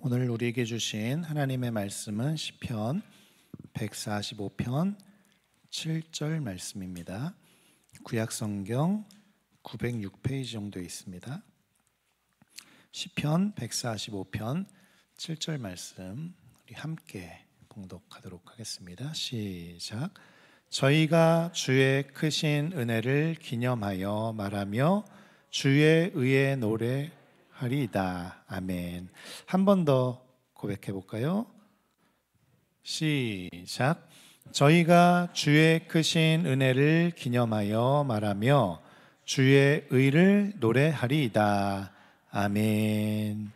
오늘 우리에게 주신 하나님의 말씀은 시편 145편 7절 말씀입니다. 구약성경 906페이지 정도에 있습니다. 시편 145편 7절 말씀 우리 함께 봉독하도록 하겠습니다. 시작. 저희가 주의 크신 은혜를 기념하여 말하며 주의 의에 노래하리이다. 아멘. 한 번 더 고백해 볼까요? 시작. 저희가 주의 크신 은혜를 기념하여 말하며 주의 의를 노래하리이다. 아멘.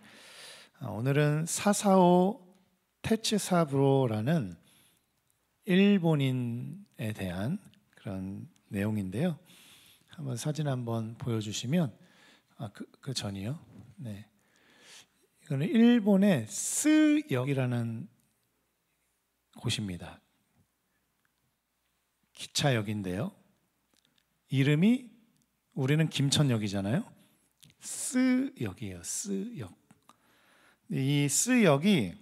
오늘은 사사오 테츠사브로라는 일본인에 대한 그런 내용인데요. 한번 사진 한번 보여주시면 그 전이요. 네, 이거는 일본의 스역이라는 곳입니다. 기차역인데요. 이름이 우리는 김천역이잖아요. 스역이에요. 스역. 이 스역이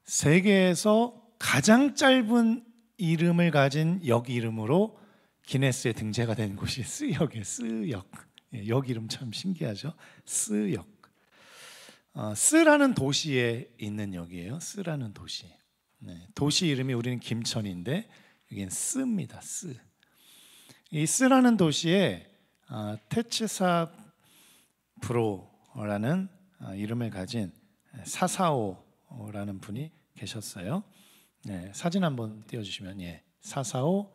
세계에서 가장 짧은 이름을 가진 역 이름으로 기네스에 등재가 된 곳이 스역이에요. 스역. 역 이름 참 신기하죠. 스역. 스라는 도시에 있는 역이에요. 스라는 도시. 네, 도시 이름이 우리는 김천인데 여기는 스입니다. 스. 이 스라는 도시에 테츠사브로라는 이름을 가진 사사오라는 분이 계셨어요. 네, 사진 한번 띄워주시면 사사오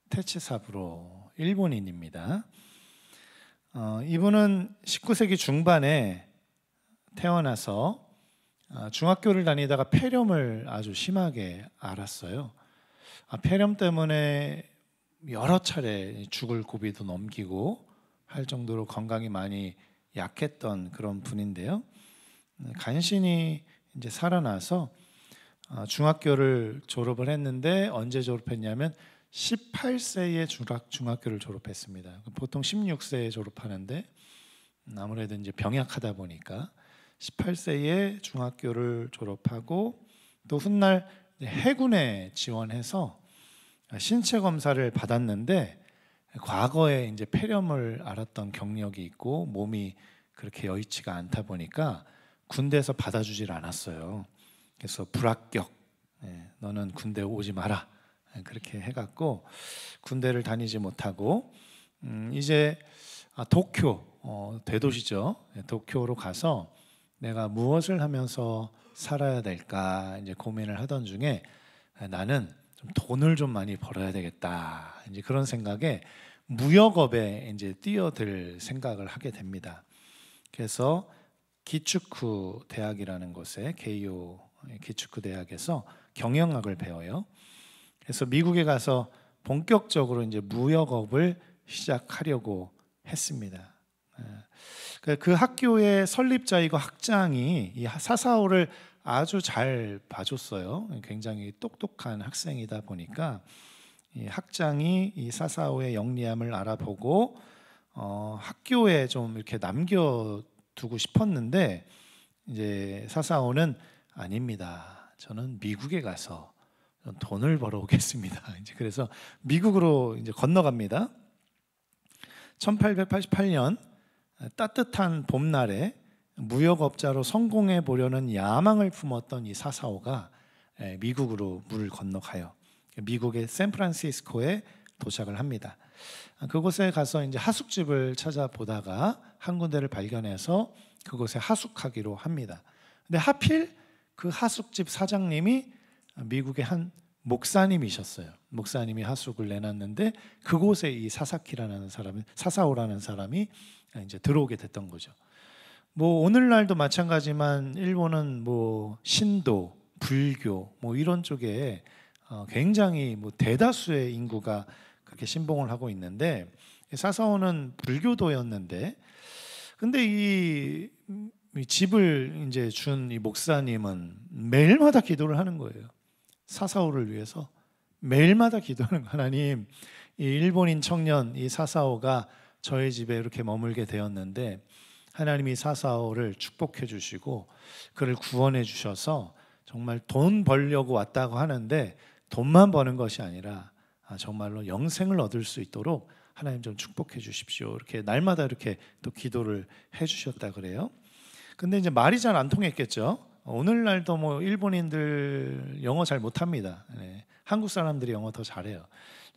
테츠사브로 일본인입니다. 이분은 19세기 중반에 태어나서 중학교를 다니다가 폐렴을 아주 심하게 앓았어요. 폐렴 때문에 여러 차례 죽을 고비도 넘기고 할 정도로 건강이 많이 약했던 그런 분인데요. 간신히 이제 살아나서 중학교를 졸업을 했는데 언제 졸업했냐면 18세에 중학교를 졸업했습니다. 보통 16세에 졸업하는데 아무래도 이제 병약하다 보니까 18세에 중학교를 졸업하고 또 훗날 해군에 지원해서 신체 검사를 받았는데 과거에 이제 폐렴을 앓았던 경력이 있고 몸이 그렇게 여의치가 않다 보니까 군대에서 받아주질 않았어요. 그래서 불합격. 너는 군대 오지 마라. 그렇게 해갖고 군대를 다니지 못하고 이제 도쿄 대도시죠. 도쿄로 가서 내가 무엇을 하면서 살아야 될까 이제 고민을 하던 중에 나는 좀 돈을 좀 많이 벌어야 되겠다. 이제 그런 생각에 무역업에 이제 뛰어들 생각을 하게 됩니다. 그래서 기츠쿠 대학이라는 곳에 게이오 기츠쿠 대학에서 경영학을 배워요. 그래서 미국에 가서 본격적으로 이제 무역업을 시작하려고 했습니다. 그 학교의 설립자이고 학장이 이 사사오를 아주 잘 봐줬어요. 굉장히 똑똑한 학생이다 보니까 이 학장이 이 사사오의 영리함을 알아보고 학교에 좀 이렇게 남겨두고 싶었는데 이제 사사오는 아닙니다. 저는 미국에 가서 돈을 벌어오겠습니다. 이제 그래서 미국으로 이제 건너갑니다. 1888년 따뜻한 봄날에 무역업자로 성공해 보려는 야망을 품었던 이 사사오가 미국으로 물을 건너가요. 미국의 샌프란시스코에 도착을 합니다. 그곳에 가서 이제 하숙집을 찾아보다가 한 군데를 발견해서 그곳에 하숙하기로 합니다. 근데 하필 그 하숙집 사장님이 미국의 한 목사님이셨어요. 목사님이 하숙을 내놨는데 그곳에 이 사사오라는 사람이 이제 들어오게 됐던 거죠. 뭐 오늘날도 마찬가지만 일본은 뭐 신도, 불교 뭐 이런 쪽에 굉장히 뭐 대다수의 인구가 그렇게 신봉을 하고 있는데 사사오는 불교도였는데 근데 이 집을 이제 준 이 목사님은 매일마다 기도를 하는 거예요. 사사오를 위해서 매일마다 기도하는 하나님, 이 일본인 청년 이 사사오가 저희 집에 이렇게 머물게 되었는데 하나님이 사사오를 축복해 주시고 그를 구원해 주셔서 정말 돈 벌려고 왔다고 하는데 돈만 버는 것이 아니라 정말로 영생을 얻을 수 있도록 하나님 좀 축복해 주십시오. 이렇게 날마다 이렇게 또 기도를 해 주셨다 그래요. 근데 이제 말이 잘 안 통했겠죠. 오늘날도 뭐 일본인들 영어 잘 못합니다. 네. 한국 사람들이 영어 더 잘해요.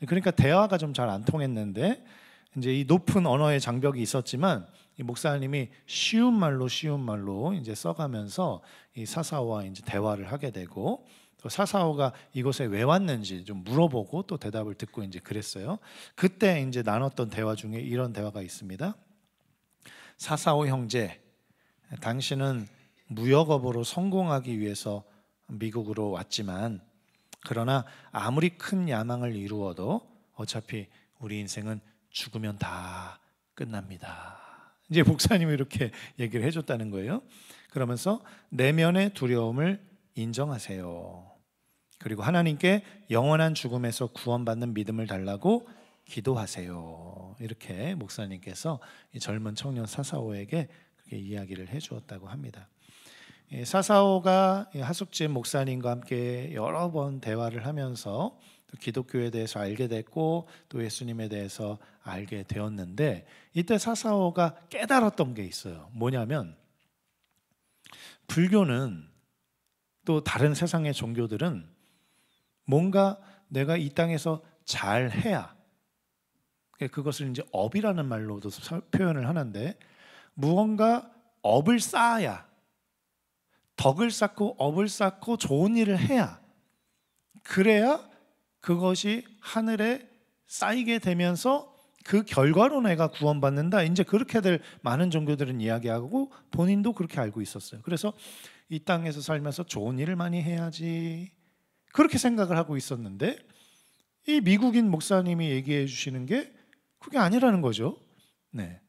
그러니까 대화가 좀 잘 안 통했는데 이제 이 높은 언어의 장벽이 있었지만 이 목사님이 쉬운 말로 이제 써가면서 이 사사오와 이제 대화를 하게 되고 또 사사오가 이곳에 왜 왔는지 좀 물어보고 또 대답을 듣고 이제 그랬어요. 그때 이제 나눴던 대화 중에 이런 대화가 있습니다. 사사오 형제, 당신은 무역업으로 성공하기 위해서 미국으로 왔지만 그러나 아무리 큰 야망을 이루어도 어차피 우리 인생은 죽으면 다 끝납니다. 이제 목사님이 이렇게 얘기를 해줬다는 거예요. 그러면서 내면의 두려움을 인정하세요. 그리고 하나님께 영원한 죽음에서 구원받는 믿음을 달라고 기도하세요. 이렇게 목사님께서 이 젊은 청년 사사오에게 그렇게 이야기를 해주었다고 합니다. 사사오가 하숙집 목사님과 함께 여러 번 대화를 하면서 또 기독교에 대해서 알게 됐고 또 예수님에 대해서 알게 되었는데 이때 사사오가 깨달았던 게 있어요. 뭐냐면 불교는 또 다른 세상의 종교들은 뭔가 내가 이 땅에서 잘해야, 그것을 이제 업이라는 말로도 표현을 하는데 무언가 업을 쌓아야, 덕을 쌓고 업을 쌓고 좋은 일을 해야, 그래야 그것이 하늘에 쌓이게 되면서 그 결과로 내가 구원받는다. 이제 그렇게들 많은 종교들은 이야기하고 본인도 그렇게 알고 있었어요. 그래서 이 땅에서 살면서 좋은 일을 많이 해야지 그렇게 생각을 하고 있었는데 이 미국인 목사님이 얘기해 주시는 게 그게 아니라는 거죠. 네.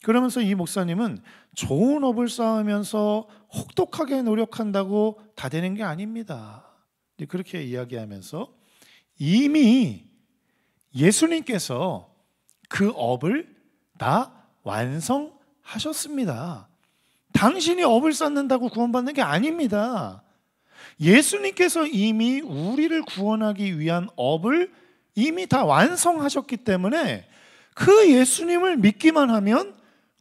그러면서 이 목사님은 좋은 업을 쌓으면서 혹독하게 노력한다고 다 되는 게 아닙니다. 그렇게 이야기하면서 이미 예수님께서 그 업을 다 완성하셨습니다. 당신이 업을 쌓는다고 구원받는 게 아닙니다. 예수님께서 이미 우리를 구원하기 위한 업을 이미 다 완성하셨기 때문에 그 예수님을 믿기만 하면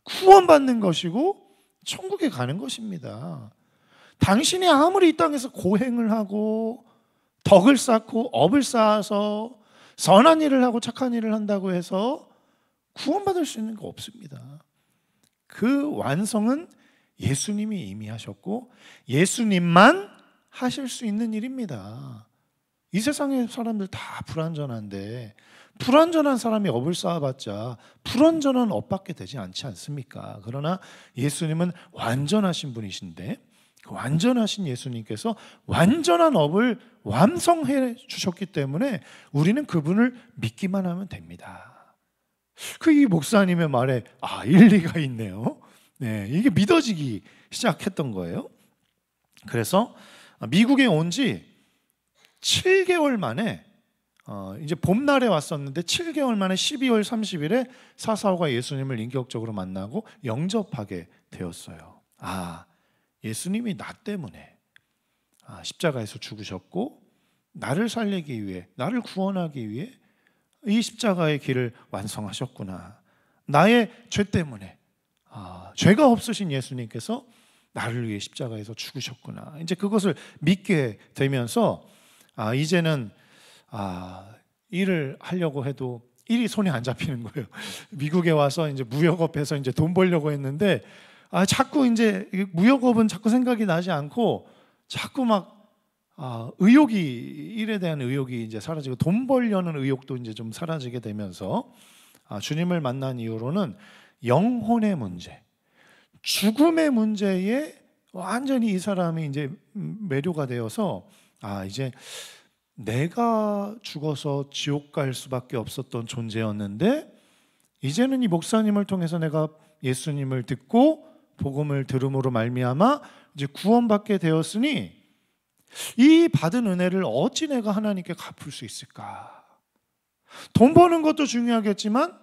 구원받는 것이고 천국에 가는 것입니다. 당신이 아무리 이 땅에서 고행을 하고 덕을 쌓고 업을 쌓아서 선한 일을 하고 착한 일을 한다고 해서 구원받을 수 있는 거 없습니다. 그 완성은 예수님이 이미 하셨고 예수님만 하실 수 있는 일입니다. 이 세상의 사람들 다 불완전한데 불완전한 사람이 업을 쌓아봤자 불완전한 업밖에 되지 않지 않습니까? 그러나 예수님은 완전하신 분이신데 그 완전하신 예수님께서 완전한 업을 완성해 주셨기 때문에 우리는 그분을 믿기만 하면 됩니다. 이 목사님의 말에 일리가 있네요. 네, 이게 믿어지기 시작했던 거예요. 그래서 미국에 온 지 7개월 만에 이제 봄날에 왔었는데 7개월 만에 12월 30일에 사사오가 예수님을 인격적으로 만나고 영접하게 되었어요. 예수님이 나 때문에 십자가에서 죽으셨고 나를 살리기 위해, 나를 구원하기 위해 이 십자가의 길을 완성하셨구나. 나의 죄 때문에 죄가 없으신 예수님께서 나를 위해 십자가에서 죽으셨구나. 이제 그것을 믿게 되면서 이제는 일을 하려고 해도 일이 손에 안 잡히는 거예요. 미국에 와서 이제 무역업해서 이제 돈 벌려고 했는데 자꾸 이제 무역업은 자꾸 생각이 나지 않고 자꾸 막 일에 대한 의욕이 이제 사라지고 돈 벌려는 의욕도 이제 좀 사라지게 되면서 주님을 만난 이후로는 영혼의 문제, 죽음의 문제에 완전히 이 사람이 이제 매료가 되어서 이제 내가 죽어서 지옥 갈 수밖에 없었던 존재였는데 이제는 이 목사님을 통해서 내가 예수님을 듣고 복음을 들음으로 말미암아 이제 구원받게 되었으니 이 받은 은혜를 어찌 내가 하나님께 갚을 수 있을까? 돈 버는 것도 중요하겠지만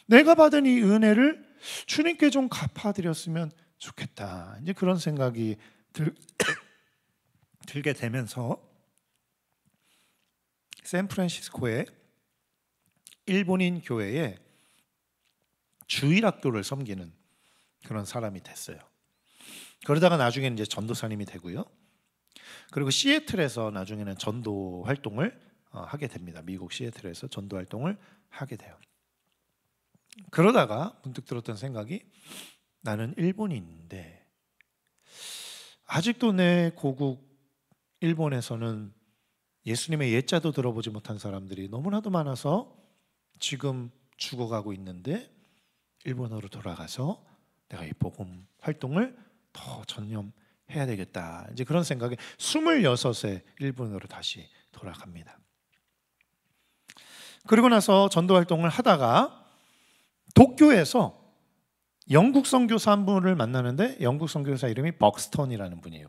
내가 받은 이 은혜를 주님께 좀 갚아드렸으면 좋겠다. 이제 그런 생각이 들게 되면서 샌프란시스코의 일본인 교회에 주일학교를 섬기는 그런 사람이 됐어요. 그러다가 나중에는 이제 전도사님이 되고요. 그리고 시애틀에서 나중에는 전도 활동을 하게 됩니다. 미국 시애틀에서 전도 활동을 하게 돼요. 그러다가 문득 들었던 생각이, 나는 일본인인데 아직도 내 고국 일본에서는 예수님의 옛자도 들어보지 못한 사람들이 너무나도 많아서 지금 죽어가고 있는데, 일본으로 돌아가서 내가 이 복음 활동을 더 전념해야 되겠다. 이제 그런 생각에 26세 일본으로 다시 돌아갑니다. 그리고 나서 전도 활동을 하다가 도쿄에서 영국 선교사 한 분을 만나는데, 영국 선교사 이름이 벅스턴이라는 분이에요.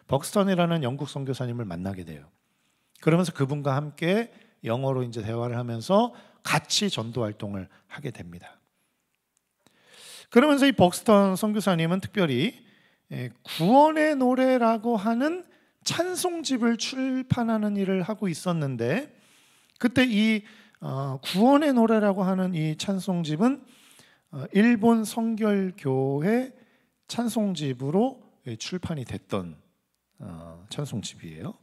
벅스턴이라는 영국 선교사님을 만나게 돼요. 그러면서 그분과 함께 영어로 이제 대화를 하면서 같이 전도 활동을 하게 됩니다. 그러면서 이 벅스턴 선교사님은 특별히 구원의 노래라고 하는 찬송집을 출판하는 일을 하고 있었는데, 그때 이 구원의 노래라고 하는 이 찬송집은 일본 성결교회 찬송집으로 출판이 됐던 찬송집이에요.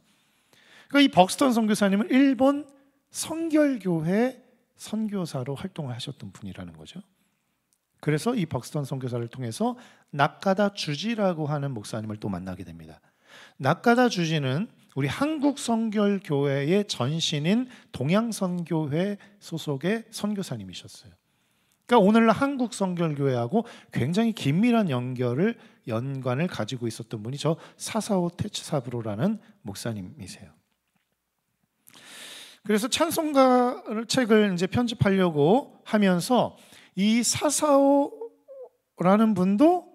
그러니까 이 벅스턴 선교사님은 일본 성결교회 선교사로 활동을 하셨던 분이라는 거죠. 그래서 이 벅스턴 선교사를 통해서 나카다 주지라고 하는 목사님을 또 만나게 됩니다. 나카다 주지는 우리 한국 성결교회의 전신인 동양선교회 소속의 선교사님이셨어요. 그러니까 오늘날 한국 성결교회하고 굉장히 긴밀한 연관을 가지고 있었던 분이 저 사사오 테츠사브로라는 목사님이세요. 그래서 찬송가 책을 이제 편집하려고 하면서 이 사사오라는 분도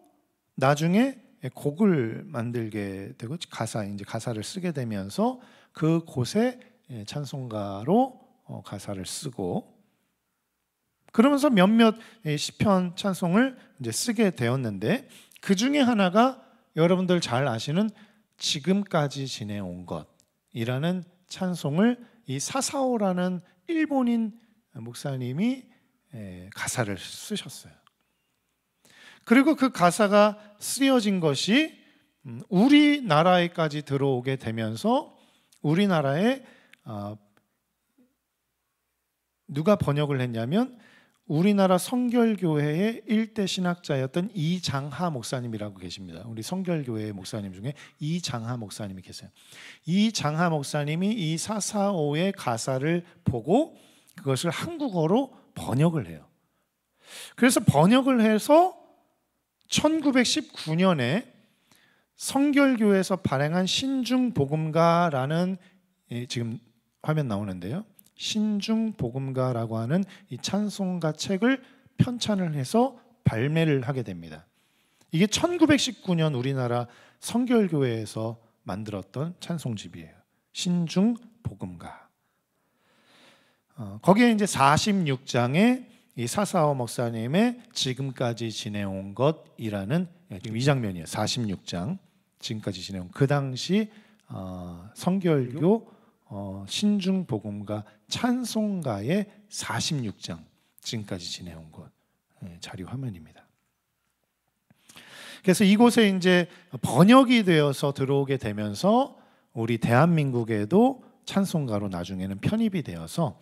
나중에 곡을 만들게 되고 가사를 쓰게 되면서 그 곳에 찬송가로 가사를 쓰고, 그러면서 몇몇 시편 찬송을 이제 쓰게 되었는데, 그 중에 하나가 여러분들 잘 아시는 지금까지 지내온 것이라는 찬송을 이 사사오라는 일본인 목사님이 가사를 쓰셨어요. 그리고 그 가사가 쓰여진 것이 우리나라에까지 들어오게 되면서, 우리나라에 누가 번역을 했냐면 우리나라 성결교회의 일대 신학자였던 이장하 목사님이라고 계십니다. 우리 성결교회 목사님 중에 이장하 목사님이 계세요. 이장하 목사님이 이 사사오의 가사를 보고 그것을 한국어로 번역을 해요. 그래서 번역을 해서 1919년에 성결교회에서 발행한 신중복음가라는, 지금 화면 나오는데요, 신중복음가라고 하는 이 찬송가 책을 편찬을 해서 발매를 하게 됩니다. 이게 1919년 우리나라 성결교회에서 만들었던 찬송집이에요. 신중복음가. 거기에 이제 46장에 이 사사오 목사님의 지금까지 지내온 것이라는, 지금 이 장면이에요. 46장 지금까지 지내온, 그 당시 성결교 신중복음가 찬송가의 46장 지금까지 지내온 것 자료 화면입니다. 그래서 이곳에 이제 번역이 되어서 들어오게 되면서 우리 대한민국에도 찬송가로 나중에는 편입이 되어서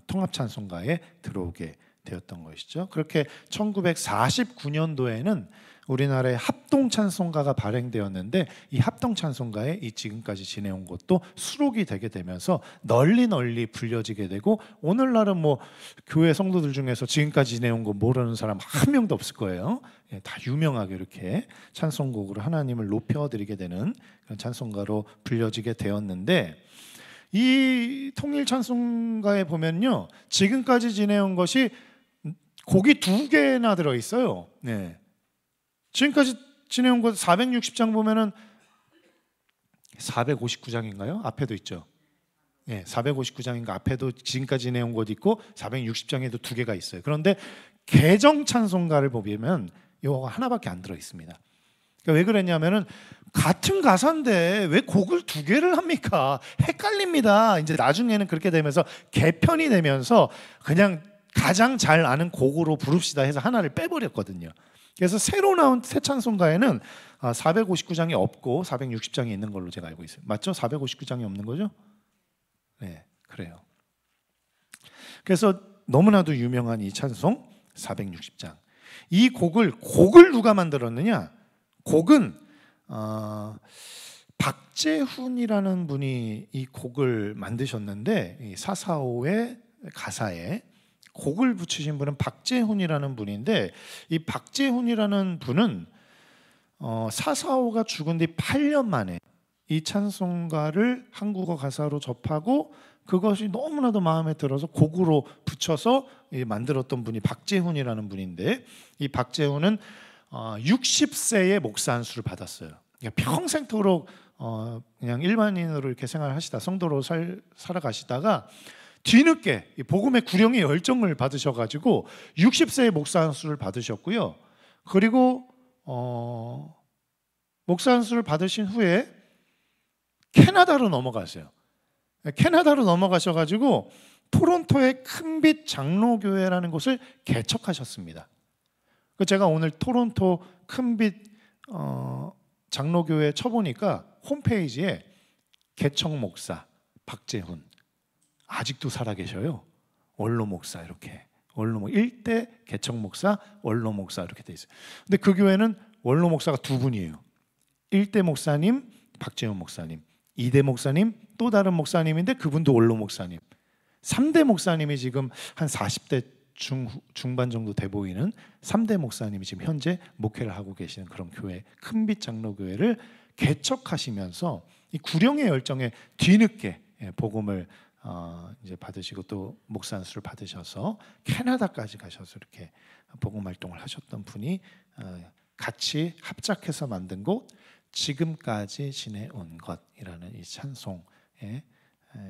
통합 찬송가에 들어오게 되었던 것이죠. 그렇게 1949년도에는 우리나라의 합동 찬송가가 발행되었는데, 이 합동 찬송가에 이 지금까지 지내온 것도 수록이 되게 되면서 널리 불려지게 되고, 오늘날은 뭐 교회 성도들 중에서 지금까지 지내온 거 모르는 사람 한 명도 없을 거예요. 다 유명하게 이렇게 찬송곡으로 하나님을 높여드리게 되는 그런 찬송가로 불려지게 되었는데, 이 통일 찬송가에 보면요, 지금까지 지내온 것이 곡이 2개나 들어있어요. 네. 지금까지 지내온 것 460장 보면은 459장인가요? 앞에도 있죠. 예, 459장인가 앞에도 지금까지 내온 곳 있고 460장에도 2개가 있어요. 그런데 개정 찬송가를 보면 이거 하나밖에 안 들어 있습니다. 그러니까 왜 그랬냐면은 같은 가사인데 왜 곡을 2개를 합니까? 헷갈립니다. 이제 나중에는 그렇게 되면서 개편이 되면서 그냥 가장 잘 아는 곡으로 부릅시다 해서 하나를 빼버렸거든요. 그래서 새로 나온 새 찬송가에는 459장이 없고 460장이 있는 걸로 제가 알고 있어요. 맞죠? 459장이 없는 거죠? 네, 그래요. 그래서 너무나도 유명한 이 찬송 460장. 이 곡을 누가 만들었느냐? 곡은 박재훈이라는 분이 이 곡을 만드셨는데 이 445의 가사에 곡을 붙이신 분은 박재훈이라는 분인데 이 박재훈이라는 분은 445가 죽은 뒤 8년 만에 이 찬송가를 한국어 가사로 접하고 그것이 너무나도 마음에 들어서 곡으로 붙여서 만들었던 분이 박재훈이라는 분인데 이 박재훈은 60세에 목사 안수를 받았어요. 그러니까 평생토록 그냥 일반인으로 이렇게 생활하시다 성도로 살아가시다가 뒤늦게 복음의 구령의 열정을 받으셔가지고 60세에 목사 안수를 받으셨고요. 그리고 목사 안수를 받으신 후에 캐나다로 넘어가세요. 캐나다로 넘어가셔가지고 토론토의 큰빛 장로교회라는 곳을 개척하셨습니다. 제가 오늘 토론토 큰빛 장로교회 쳐보니까 홈페이지에 개척 목사 박재훈 아직도 살아계셔요. 원로 목사 이렇게 원로 1대 개척 목사 원로 목사 이렇게 돼 있어요. 근데 그 교회는 원로 목사가 2분이에요. 1대 목사님 박재훈 목사님, 2대 목사님 또 다른 목사님인데 그분도 원로 목사님, 3대 목사님이 지금 한 40대 중반 정도 돼 보이는 3대 목사님이 지금 현재 목회를 하고 계시는 그런 교회 큰빛 장로교회를 개척하시면서 이 구령의 열정에 뒤늦게 복음을 이제 받으시고 또 목사 안수를 받으셔서 캐나다까지 가셔서 이렇게 복음 활동을 하셨던 분이 같이 합작해서 만든 곡 지금까지 지내온 것이라는 이 찬송에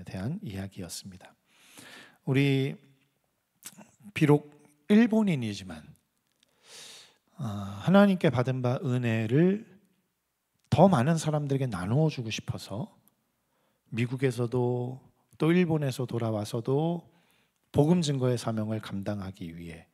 대한 이야기였습니다. 우리 비록 일본인이지만 하나님께 받은 바 은혜를 더 많은 사람들에게 나누어 주고 싶어서 미국에서도 또 일본에서 돌아와서도 복음 증거의 사명을 감당하기 위해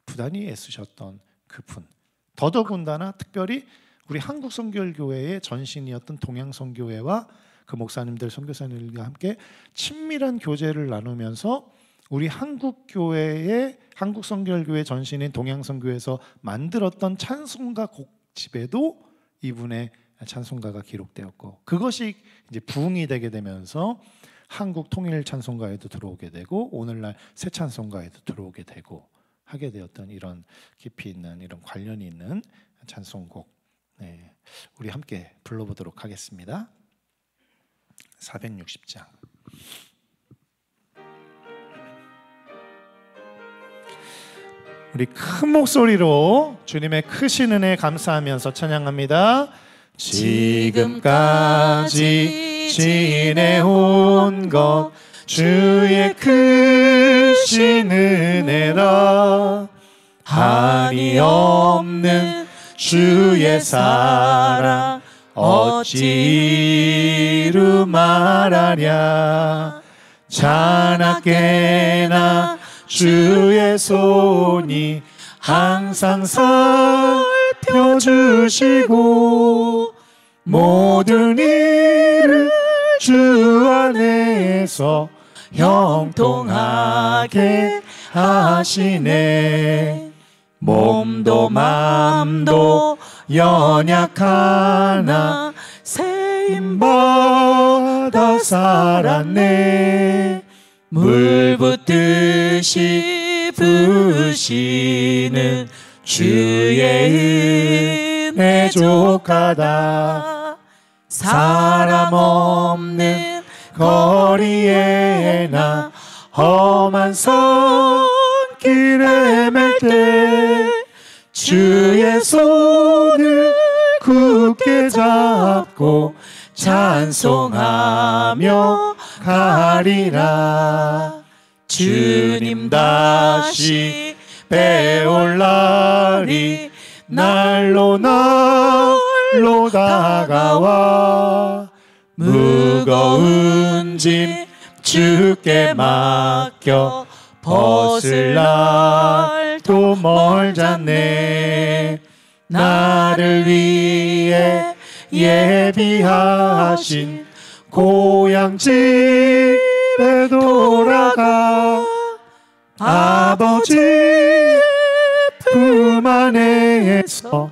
부단히 애쓰셨던 그분, 더더군다나 특별히 우리 한국 선교교회의 전신이었던 동양선교회와 그 목사님들 선교사님들과 함께 친밀한 교제를 나누면서 우리 한국 교회의 한국 선교교회 전신인 동양선교회에서 만들었던 찬송가 곡집에도 이분의 찬송가가 기록되었고 그것이 이제 부흥이 되게 되면서 한국 통일 찬송가에도 들어오게 되고 오늘날 새 찬송가에도 들어오게 되고 하게 되었던 이런 깊이 있는 이런 관련이 있는 찬송곡, 네, 우리 함께 불러보도록 하겠습니다. 460장. 우리 큰 목소리로 주님의 크신 은혜 감사하면서 찬양합니다. 지금까지 지내온 것 주의 크신 은혜라. 한이 없는 주의 사랑 어찌 이루 말하랴. 자나깨나 주의 손이 항상 살펴주시고 모든 일을 주 안에서 형통하게 하시네. 몸도 맘도 연약하나 세임받아 살았네. 물 붓듯이 부으시는 주의 은혜 족하다. 사람 없는 거리에나 험한 손길에 맬 때 주의 손을 굳게 잡고 찬송하며 가리라. 주님 다시 배올 날이 날로 날로 다가와 무거운 짐 주께 맡겨 벗을 날도 멀잖네. 나를 위해 예비하신 고향 집에 돌아가 아버지 품 안에서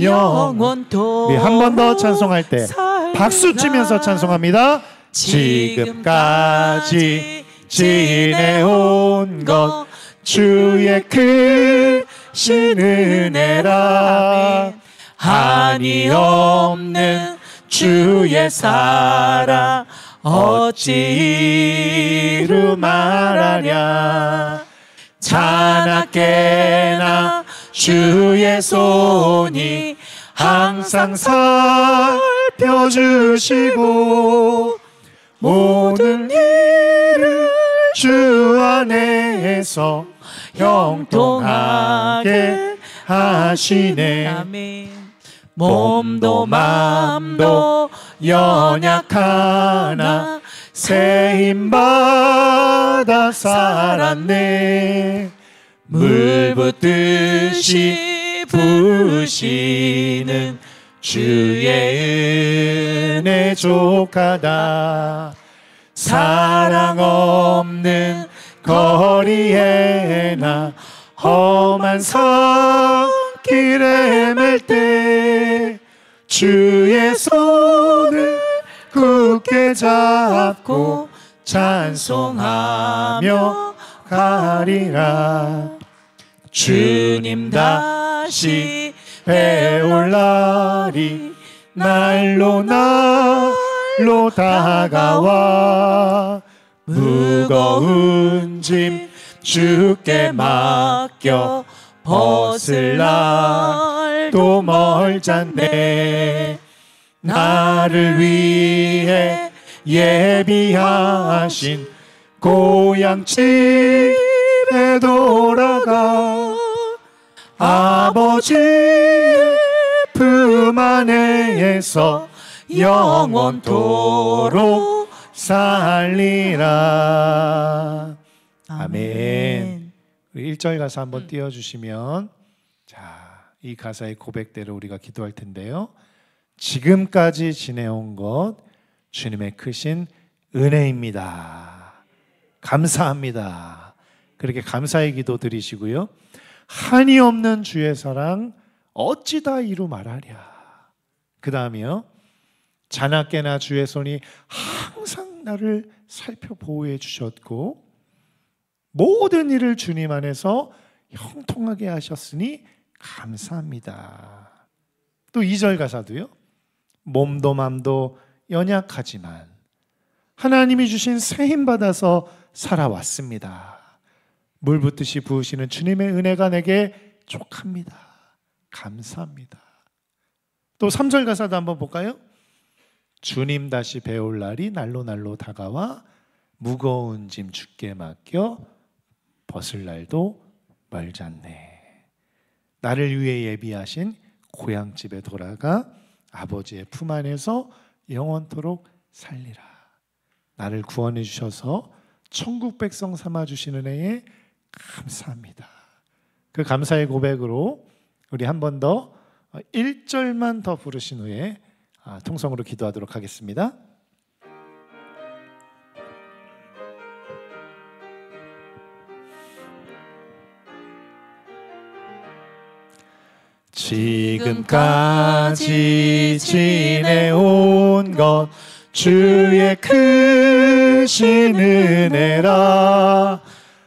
영원토록. 한 번 더 찬송할 때 박수 치면서 찬송합니다. 지금까지 지내온 것 주의 크신 은혜라. 한이 없는 주의 사랑 어찌 이루 말하랴. 자나깨나 주의 손이 항상 살펴주시고 모든 일을 주 안에서 형통하게 하시네. 아멘. 몸도 맘도 연약하나 새 힘받아 살았네. 물 붓듯이 부으시는 주의 은혜 족하다. 사랑 없는 거리에나 험한 산길 헤맬 때 주의 손을 굳게 잡고 찬송하며 가리라. 주님 다시 배올 날이 날로 날로 다가와 무거운 짐 주께 맡겨 벗을 날도 멀잖네. 나를 위해 예비하신 고향 집에 돌아가 아버지 품 안에서 영원토록 살리라. 아멘. 우리 1절 가사 한번 띄워주시면, 자, 이 가사의 고백대로 우리가 기도할 텐데요. 지금까지 지내온 것 주님의 크신 은혜입니다. 감사합니다. 그렇게 감사의 기도 드리시고요. 한이 없는 주의 사랑 어찌 다 이루 말하랴. 그 다음이요. 자나깨나 주의 손이 항상 나를 살펴 보호해 주셨고 모든 일을 주님 안에서 형통하게 하셨으니 감사합니다. 또 2절 가사도요. 몸도 맘도 연약하지만 하나님이 주신 새 힘 받아서 살아왔습니다. 물 붓듯이 부으시는 주님의 은혜가 내게 족합니다. 감사합니다. 또 3절 가사도 한번 볼까요? 주님 다시 배울 날이 날로 날로 다가와 무거운 짐 주께 맡겨 벗을 날도 멀잖네. 나를 위해 예비하신 고향집에 돌아가 아버지의 품 안에서 영원토록 살리라. 나를 구원해 주셔서 천국 백성 삼아 주시는 은혜에 감사합니다. 그 감사의 고백으로 우리 한 번 더 1절만 더 부르신 후에 통성으로 기도하도록 하겠습니다. 지금까지 지내온 것 주의 크신 은혜라.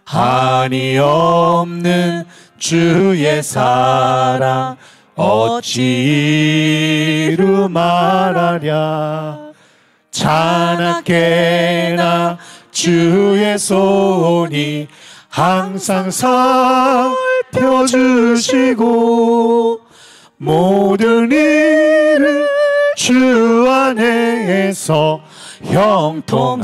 한이 없는 주의 사랑 어찌 이루 말하랴. 자나깨나 주의 손이 항상 살펴주시고 모든 일을 주 안에서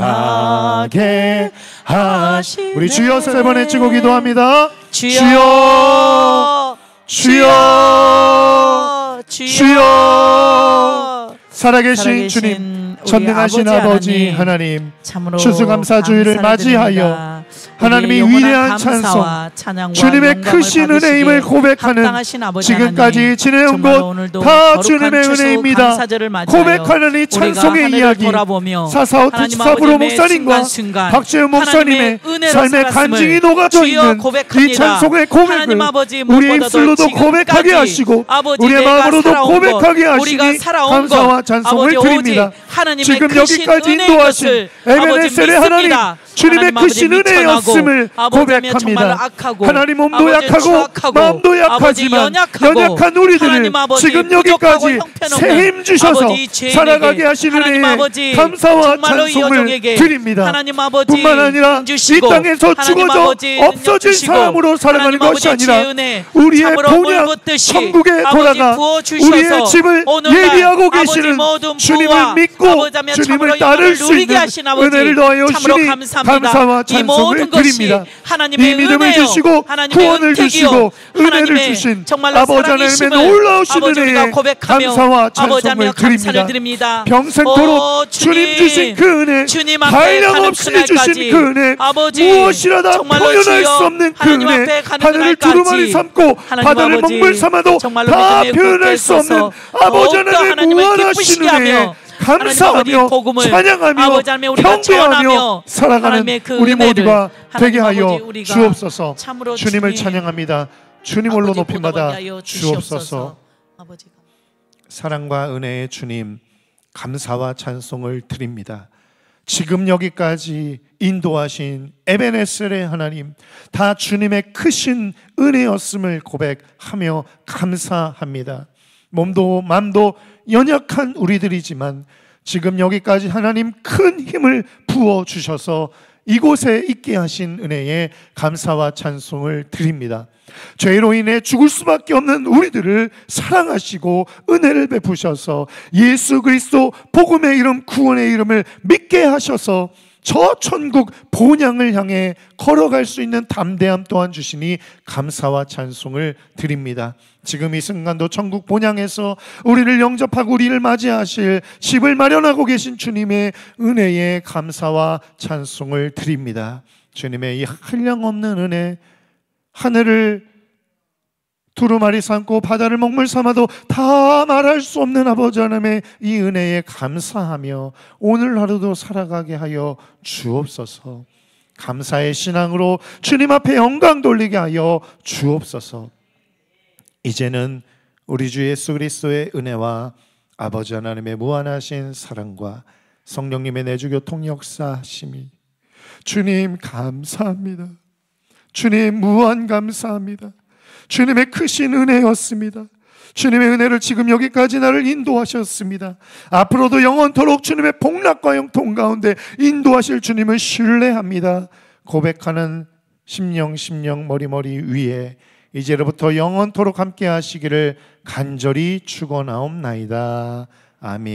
형통하게 하시네. 우리 주여 세 번 외치고 기도합니다. 주여 주여 주여 주여 살아계신 주님, 우리 전능하신 아버지 하나님, 참으로 추수감사주의를 감사를 맞이하여 드립니다. 하나님의 우리의 위대한 영원한 찬송, 감사와 찬양과 주님의 영광을 크신 받으시기에 은혜임을 고백하는 합당하신 아버지 지금까지 하나님, 지내온 정말 것 오늘도 다 거룩한 주님의 추수 은혜입니다. 감사절을 맞이하여 고백하는 이 찬송의 우리가 이야기, 돌아보며 사사오 하나님 특사부로 아버지의 목사님과 순간순간 박재훈 목사님의 하나님의 은혜로 삶의 살았음을 간증이 녹아져 주여 있는 고백합니다. 이 찬송의 고백을 하나님 아버지 우리 무엇보다도 입술로도 고백하게 지금까지 하시고 아버지 우리의 내가 마음으로도 살아온 고백하게 것, 하시니 우리가 살아온 감사와 것, 찬송을 아버지 드립니다. 오직 하나님의 지금 크신 여기까지 은혜인 인도하신 것을 에베네셀의 아버지 하나님, 믿습니다. 주님의 하나님 아버지 크신 미천하고, 은혜였음을 아버지 정말 고백합니다. 악하고, 하나님 몸도 아버지 약하고 추악하고, 마음도 아버지 약하지만 연약하고, 연약한 우리들을 하나님 아버지 지금 부족하고 여기까지 형편없는 새 힘 주셔서 아버지 죄인에게, 살아가게 하신 하나님 은혜에 아버지 감사와 정말로 이 찬송을 여종에게 드립니다. 하나님 아버지 뿐만 아니라 힘 주시고, 이 땅에서 하나님 죽어져 아버지 능력 없어질 주시고, 사람으로 살아가는 하나님 것이 아버지 아니라 지혜의 은혜 우리의 참으로 본향 물붓듯이 천국에 아버지 돌아가 부어주셔서 우리의 집을 오늘날 예비하고 아버지 계시는 모든 주님을 부와 믿고 아버지 하며 참으로 주님을 영광을 따를 수 누리게 있는 하신 아버지 은혜를 더하여 참으로 주시니 감사합니다. 감사와 이 찬송을 모든 것이 드립니다. 하나님의 이 믿음을 은혜요, 주시고 하나님의 구원을 은택이요, 주시고 은혜를 하나님의 주신 정말로 아버지 하나님의 사랑이심을 놀라우신 아버지 우리가 은혜에 고백하며 감사와 아버지 하며 찬송을 감사를 드립니다. 드립니다. 평생토록 주님 주신 그 은혜, 주님 앞에 한량없이 가는 주신 그날까지 그 은혜, 아버지 무엇이라 다 정말로 표현할 주여 수 없는 그 하나님 은혜, 앞에 가는 하늘을 그날까지 두루마리 삼고 하나님 바다를 아버지 먹물 삼아도 정말로 다 믿음의 표현할 굳게 수 없는 서서 아버지 더욱더 하나님의 하나님을 무한하신 기쁘시게 은혜에 하며 감사하며 하나님 아버지 복음을 찬양하며 아버지 하나님 우리가 경배하며 전하며 살아가는 하나님의 그 우리 은혜를 모두가 되게 하나님 하여 아버지 우리가 주옵소서. 참으로 주님을 주님 찬양합니다. 주님 홀로 아버지 높임받아 보답하게 하여 주옵소서. 아버지가 사랑과 은혜의 주님, 감사와 찬송을 드립니다. 지금 여기까지 인도하신 에베네셀의 하나님, 다 주님의 크신 은혜였음을 고백하며 감사합니다. 몸도 마음도 연약한 우리들이지만 지금 여기까지 하나님 큰 힘을 부어주셔서 이곳에 있게 하신 은혜에 감사와 찬송을 드립니다. 죄로 인해 죽을 수밖에 없는 우리들을 사랑하시고 은혜를 베푸셔서 예수 그리스도 복음의 이름, 구원의 이름을 믿게 하셔서 저 천국 본향을 향해 걸어갈 수 있는 담대함 또한 주시니 감사와 찬송을 드립니다. 지금 이 순간도 천국 본향에서 우리를 영접하고 우리를 맞이하실 집을 마련하고 계신 주님의 은혜에 감사와 찬송을 드립니다. 주님의 이 한량없는 은혜, 하늘을 두루마리 삼고 바다를 먹물 삼아도 다 말할 수 없는 아버지 하나님의 이 은혜에 감사하며 오늘 하루도 살아가게 하여 주옵소서. 감사의 신앙으로 주님 앞에 영광 돌리게 하여 주옵소서. 이제는 우리 주 예수 그리스도의 은혜와 아버지 하나님의 무한하신 사랑과 성령님의 내주교통 역사하심이, 주님 감사합니다. 주님 무한 감사합니다. 주님의 크신 은혜였습니다. 주님의 은혜를 지금 여기까지 나를 인도하셨습니다. 앞으로도 영원토록 주님의 복락과 영통 가운데 인도하실 주님을 신뢰합니다. 고백하는 심령 머리머리 위에 이제로부터 영원토록 함께 하시기를 간절히 축원하옵나이다. 아멘.